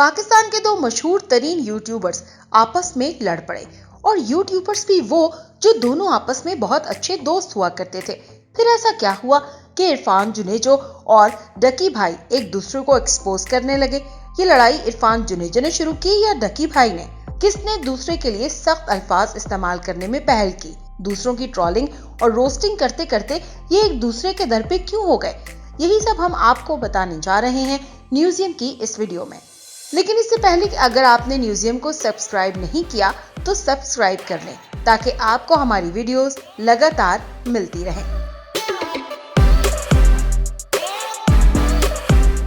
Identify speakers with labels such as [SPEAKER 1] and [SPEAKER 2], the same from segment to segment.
[SPEAKER 1] पाकिस्तान के दो मशहूर तरीन यूट्यूबर्स आपस में लड़ पड़े और यूट्यूबर्स भी वो जो दोनों आपस में बहुत अच्छे दोस्त हुआ करते थे। फिर ऐसा क्या हुआ कि इरफान जुनेजो और डकी भाई एक दूसरे को एक्सपोज करने लगे। ये लड़ाई इरफान जुनेजो ने शुरू की या डकी भाई ने? किसने दूसरे के लिए सख्त अल्फाज इस्तेमाल करने में पहल की? दूसरों की ट्रोलिंग और रोस्टिंग करते करते ये एक दूसरे के दर पे क्यों हो गए? यही सब हम आपको बताने जा रहे हैं न्यूज़ियम की इस वीडियो में। लेकिन इससे पहले कि अगर आपने न्यूज़ियम को सब्सक्राइब नहीं किया तो सब्सक्राइब कर लें ताकि आपको हमारी वीडियोस लगातार मिलती रहें।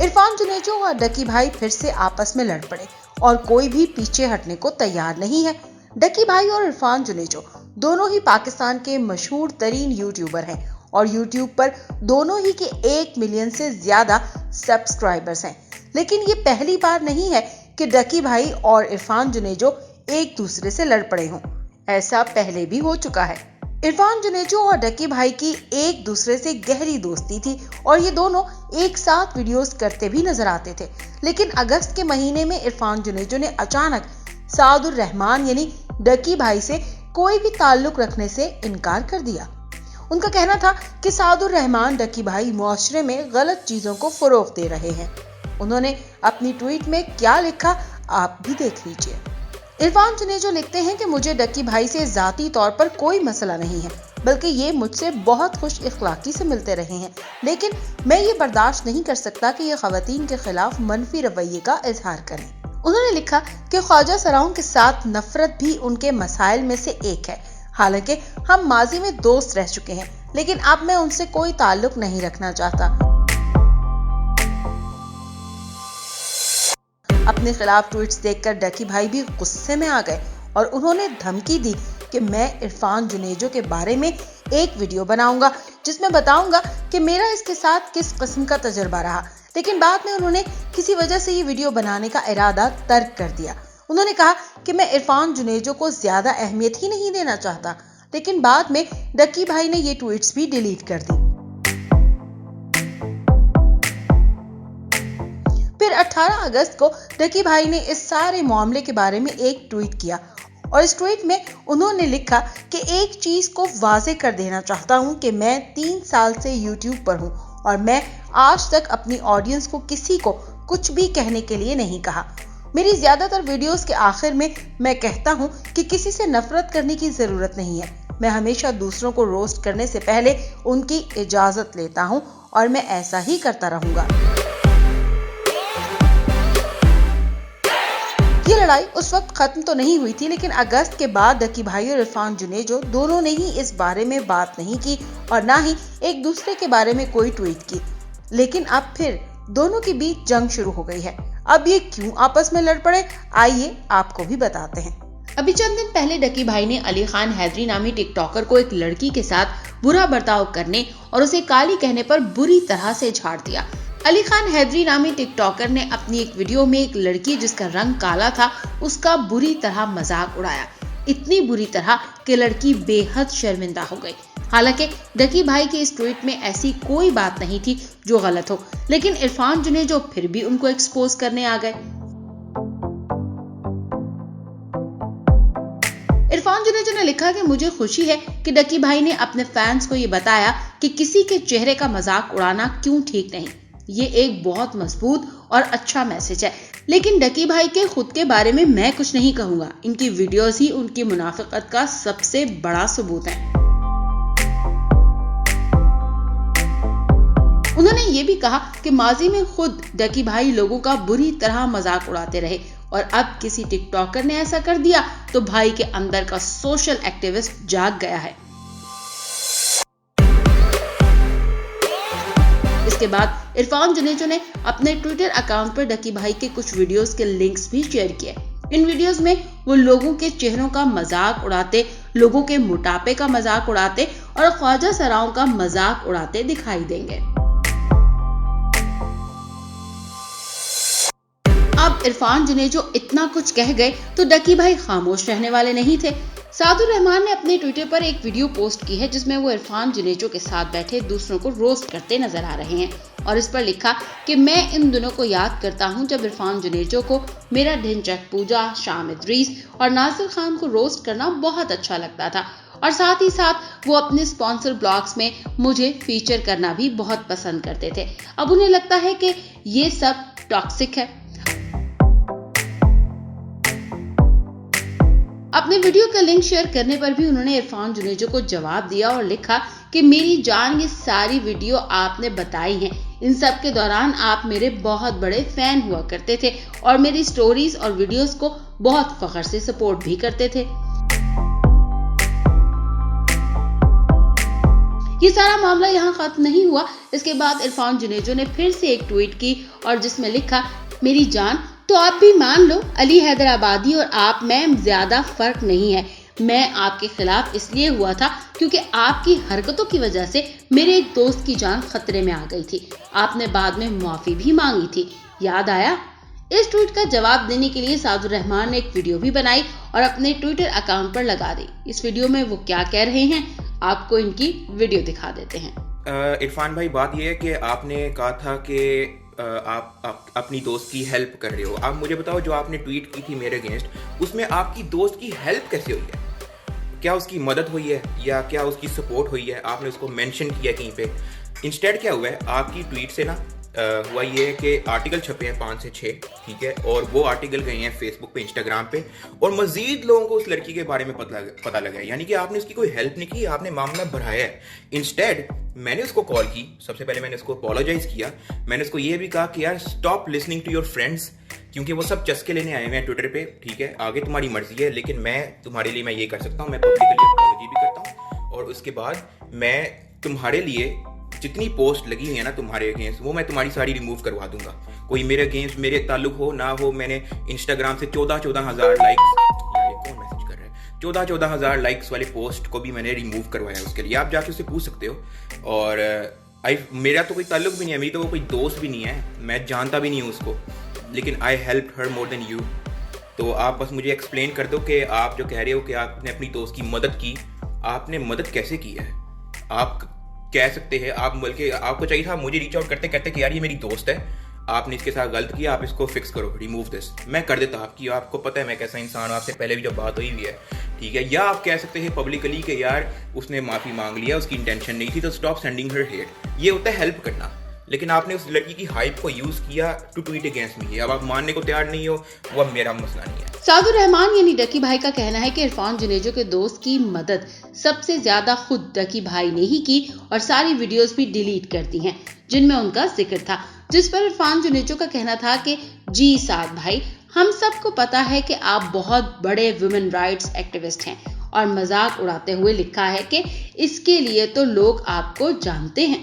[SPEAKER 1] इरफान जुनेजो और डकी भाई फिर से आपस में लड़ पड़े और कोई भी पीछे हटने को तैयार नहीं है। डकी भाई और इरफान जुनेजो दोनों ही पाकिस्तान के मशहूर तरीन यूट्यूबर हैं और यूट्यूब पर दोनों ही के 1 मिलियन से ज्यादा सब्सक्राइबर्स हैं। लेकिन ये पहली बार नहीं है कि डकी भाई और इरफान जुनेजो एक दूसरे से लड़ पड़े हों। ऐसा पहले भी हो चुका है। इरफान जुनेजो और डकी भाई की एक दूसरे से गहरी दोस्ती थी और ये दोनों एक साथ वीडियोस करते भी नजर आते थे। लेकिन अगस्त के महीने में इरफान जुनेजो ने अचानक सादुर रहमान यानी डकी भाई से कोई भी ताल्लुक रखने से इनकार कर दिया। उनका कहना था कि सादुर रहमान डकी भाई मुआशरे में गलत चीजों को फरोग दे रहे हैं। उन्होंने अपनी ट्वीट में क्या लिखा आप भी देख लीजिए। इरफान जुनेजो लिखते हैं कि मुझे डकी भाई से जाती तौर पर कोई मसला नहीं है, बल्कि ये मुझसे बहुत खुश इखलाकी से मिलते रहे हैं, लेकिन मैं ये बर्दाश्त नहीं कर सकता कि ये खवातीन के खिलाफ मनफी रवैये का इजहार करें। उन्होंने लिखा कि ख्वाजा सराओं के साथ नफरत भी उनके मसाइल में से एक है। हालांकि हम माजी में दोस्त रह चुके हैं, लेकिन अब मैं उनसे कोई ताल्लुक नहीं रखना चाहता। अपने खिलाफ ट्वीट्स देखकर डकी भाई भी गुस्से में आ गए और उन्होंने धमकी दी कि मैं इरफान जुनेजो के बारे में एक वीडियो बनाऊंगा जिसमें बताऊंगा कि मेरा इसके साथ किस किस्म का तजुर्बा रहा। लेकिन बाद में उन्होंने किसी वजह से ये वीडियो बनाने का इरादा तर्क कर दिया। उन्होंने कहा कि मैं इरफान जुनेजो को ज्यादा अहमियत ही नहीं देना चाहता। लेकिन बाद में डकी भाई ने ये ट्वीट्स भी डिलीट कर दी। फिर 18 अगस्त को डकी भाई ने इस सारे मामले के बारे में एक ट्वीट किया और इस ट्वीट में उन्होंने लिखा कि एक चीज को वाजे कर देना चाहता हूं कि मैं 3 साल से यूट्यूब पर हूं और मैं आज तक अपनी ऑडियंस को किसी को कुछ भी कहने के लिए नहीं कहा। मेरी ज्यादातर वीडियोस के आखिर में मैं कहता हूं कि किसी से नफरत करने की जरूरत नहीं है। मैं हमेशा दूसरों को रोस्ट करने से पहले उनकी इजाजत लेता हूं और मैं ऐसा ही करता रहूंगा। ये लड़ाई उस वक्त खत्म तो नहीं हुई थी, लेकिन अगस्त के बाद डकी भाई और इरफान जुनेजो दोनों ने ही इस बारे में बात नहीं की और ना ही एक दूसरे के बारे में कोई ट्वीट की। लेकिन अब फिर दोनों के बीच जंग शुरू हो गई है। अब ये क्यों आपस में लड़ पड़े, आइए आपको भी बताते हैं। अभी चंद दिन पहले डकी भाई ने अली खान हैदरी नामी टिकटॉकर को एक लड़की के साथ बुरा बर्ताव करने और उसे काली कहने पर बुरी तरह से झाड़ दिया। अली खान हैदरी नामी टिकटॉकर ने अपनी एक वीडियो में एक लड़की जिसका रंग काला था उसका बुरी तरह मजाक उड़ाया। इतनी बुरी तरह कि लड़की बेहद शर्मिंदा हो गई। हालांकि डकी भाई के इस ट्वीट में ऐसी कोई बात नहीं थी जो गलत हो, लेकिन इरफान जुनेजो फिर भी उनको एक्सपोज करने आ गए। इरफान जुनेजो ने लिखा कि मुझे खुशी है कि डकी भाई ने अपने फैंस को ये बताया कि किसी के चेहरे का मजाक उड़ाना क्यों ठीक नहीं। ये एक बहुत मजबूत और अच्छा मैसेज है। लेकिन डकी भाई के खुद के बारे में मैं कुछ नहीं कहूंगा। इनकी वीडियोस ही उनकी मुनाफिकत का सबसे बड़ा सबूत है। उन्होंने ये भी कहा कि माजी में खुद डकी भाई लोगों का बुरी तरह मजाक उड़ाते रहे और अब किसी टिकटॉकर ने ऐसा कर दिया तो भाई के अंदर का सोशल एक्टिविस्ट जाग गया है। इसके बाद इरफान जुनेजो ने अपने ट्विटर अकाउंट पर डकी भाई के कुछ वीडियोस के लिंक्स भी शेयर किए। इन वीडियोस में वो लोगों के चेहरों का मजाक उड़ाते, लोगों के मोटापे का मजाक उड़ाते और ख्वाजा सराओं का मजाक उड़ाते दिखाई देंगे। अब इरफान जुनेजो इतना कुछ कह गए तो डकी भाई खामोश रहने वाले नहीं थे। सादुर रहमान ने अपने ट्विटर पर एक वीडियो पोस्ट की है जिसमें वो इरफान जुनेजो के साथ बैठे दूसरों को रोस्ट करते नजर आ रहे हैं और इस पर लिखा कि मैं इन दिनों को याद करता हूं जब इरफान जुनेजो को मेरा ढिंचक पूजा, शाम इद्रीस और नासिर खान को रोस्ट करना बहुत अच्छा लगता था और साथ ही साथ वो अपने स्पॉन्सर ब्लॉग्स में मुझे फीचर करना भी बहुत पसंद करते थे। अब उन्हें लगता है कि ये सब टॉक्सिक है। अपने वीडियो का लिंक शेयर करने पर भी उन्होंने इरफान जुनेजो को जवाब दिया और लिखा कि मेरी जान, ये सारी वीडियो आपने बताई हैं, इन सब के दौरान आप मेरे बहुत बड़े फैन हुआ करते थे और मेरी स्टोरीज और वीडियोस को बहुत फख्र से सपोर्ट भी करते थे। ये सारा मामला यहाँ खत्म नहीं हुआ। इसके बाद इरफान जुनेजो ने फिर से एक ट्वीट की और जिसमें लिखा, मेरी जान, तो आप भी मान लो अली हैदराबादी और आप में ज्यादा फर्क नहीं है। मैं आपके खिलाफ इसलिए हुआ था क्योंकि आपकी हरकतों की वजह से मेरे एक दोस्त की जान खतरे में आ गई थी। आपने बाद में माफी भी मांगी थी, याद आया? इस ट्वीट का जवाब देने के लिए सादुर रहमान ने एक वीडियो भी बनाई और अपने ट्विटर अकाउंट पर लगा दी। इस वीडियो में वो क्या कह रहे हैं, आपको इनकी वीडियो दिखा देते हैं।
[SPEAKER 2] इरफान भाई, बात यह है कि आपने कहा था कि आप अपनी दोस्त की हेल्प कर रहे हो। आप मुझे बताओ, जो आपने ट्वीट की थी मेरे अगेंस्ट, उसमें आपकी दोस्त की हेल्प कैसे हुई है? क्या उसकी मदद हुई है या क्या उसकी सपोर्ट हुई है? आपने उसको मेंशन किया कहीं पे? इंस्टेड क्या हुआ है, आपकी ट्वीट से ना हुआ ये है कि आर्टिकल छपे हैं 5 से 6, ठीक है, और वो आर्टिकल गए हैं फेसबुक पे, इंस्टाग्राम पे, और मजीद लोगों को उस लड़की के बारे में पता लगा है। यानी कि आपने उसकी कोई हेल्प नहीं की, आपने मामला बढ़ाया है। इंस्टेड मैंने उसको कॉल की, सबसे पहले मैंने उसको अपोलोजाइज किया। मैंने उसको ये भी कहा कि यार stop listening to your friends, क्योंकि वो सब चस्के लेने आए हुए हैं ट्विटर पे, ठीक है, आगे तुम्हारी मर्जी है, लेकिन मैं तुम्हारे लिए मैं ये कर सकता हूँ, मैं पब्लिकली अपोलॉजी भी करता हूँ और उसके बाद मैं तुम्हारे लिए जितनी पोस्ट लगी हुई है ना तुम्हारे अगेंस्ट, वो मैं तुम्हारी सारी रिमूव करवा दूंगा। कोई मेरे अगेंस्ट मेरे ताल्लुक हो ना हो, मैंने इंस्टाग्राम से 14,000 लाइक्स, कौन मैसेज कर रहा है, 14,000 लाइक्स वाले पोस्ट को भी मैंने रिमूव करवाया। उसके लिए आप जाके उससे पूछ सकते हो। और मेरा तो कोई ताल्लुक भी नहीं है, मेरी तो वो कोई दोस्त भी नहीं है, मैं जानता भी नहीं हूँ उसको, लेकिन I help her more than you. तो आप बस मुझे एक्सप्लेन कर दो कि आप जो कह रहे हो कि आपने अपनी दोस्त की मदद की, आपने मदद कैसे की है? आप कह सकते हैं, आप बल्कि आपको चाहिए था मुझे रीच आउट करते कहते कि यार ये मेरी दोस्त है, आपने इसके साथ गलत किया, आप इसको फिक्स करो, रिमूव दिस, मैं कर देता आपकी। आपको पता है मैं कैसा इंसान हूं, आपसे पहले भी जब बात हुई हुई है, ठीक है। या आप कह सकते हैं पब्लिकली कि यार उसने माफी मांग लिया, उसकी इंटेंशन नहीं थी, तो स्टॉप सेंडिंग हर हेट। ये होता है हेल्प करना, लेकिन आपने उस लड़की की हाइप को यूज किया टू ट्वीट अगेंस्ट मी। अब आप मानने को तैयार नहीं हो, वो अब मेरा मसला नहीं है।
[SPEAKER 1] सादुर रहमान यानी डकी भाई का कहना है कि इरफान जुनेजो के दोस्त की मदद सबसे ज्यादा खुद डकी भाई ने ही की और सारी वीडियोस भी डिलीट कर दी हैं जिनमें उनका जिक्र था, जिस पर इरफान जुनेजो का कहना था कि जी साद भाई, हम सबको पता है कि आप बहुत बड़े वुमेन राइट्स एक्टिविस्ट हैं, और मजाक उड़ाते हुए लिखा है कि इसके लिए तो लोग आपको जानते हैं।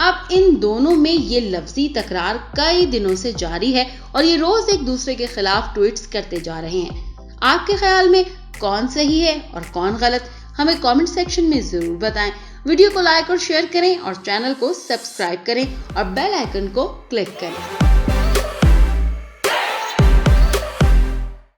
[SPEAKER 1] अब इन दोनों में ये लफ्जी तकरार कई दिनों से जारी है और ये रोज एक दूसरे के खिलाफ ट्वीट्स करते जा रहे हैं। आपके ख्याल में कौन सही है और कौन गलत, हमें कमेंट सेक्शन में जरूर बताएं। वीडियो को लाइक और शेयर करें और चैनल को सब्सक्राइब करें और बेल आइकन को क्लिक करें।